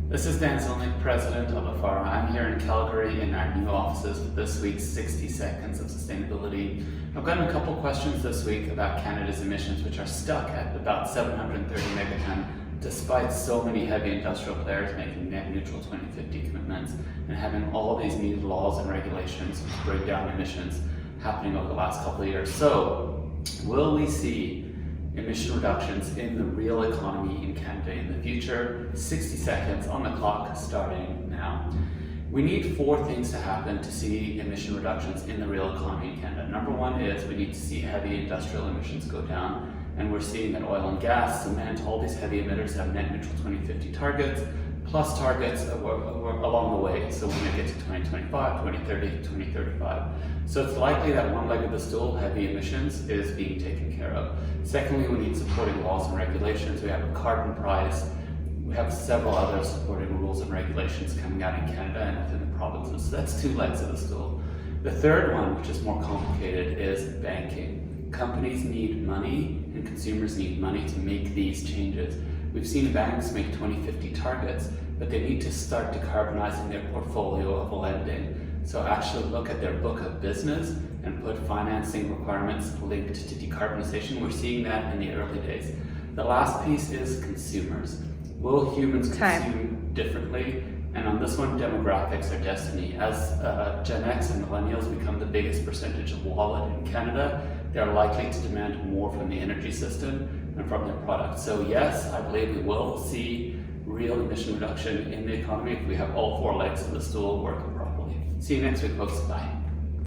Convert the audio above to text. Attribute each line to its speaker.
Speaker 1: This is Dan Zilnick, President of Afara. I'm here in Calgary in our new offices for this week's 60 Seconds of Sustainability. I've gotten a couple questions this week about Canada's emissions, which are stuck at about 730 megaton, despite so many heavy industrial players making net neutral 2050 commitments and having all of these needed laws and regulations to break down emissions happening over the last couple of years. So, will we see emission reductions in the real economy in Canada in the future? 60 seconds on the clock starting now. We need 4 things to happen to see emission reductions in the real economy in Canada. Number 1 is we need to see heavy industrial emissions go down, and we're seeing that oil and gas, cement, all these heavy emitters have net neutral 2050 targets, plus targets along the way. So when we get to 2025, 2030, 2035. So it's likely that one leg of the stool, heavy emissions, is being taken care of. Secondly, we need supporting laws and regulations. We have a carbon price. We have several other supporting rules and regulations coming out in Canada and within the provinces. So that's 2 legs of the stool. The third one, which is more complicated, is banking. Companies need money and consumers need money to make these changes. We've seen banks make 2050 targets, but they need to start decarbonizing their portfolio of lending. So actually look at their book of business and put financing requirements linked to decarbonization. We're seeing that in the early days. The last piece is consumers. Will humans consume differently? And on this one, demographics are destiny. As Gen X and millennials become the biggest percentage of wallet in Canada, they're likely to demand more from the energy system and from their products. So yes, I believe we will see real emission reduction in the economy if we have all 4 legs of the stool working properly. See you next week, folks. Bye.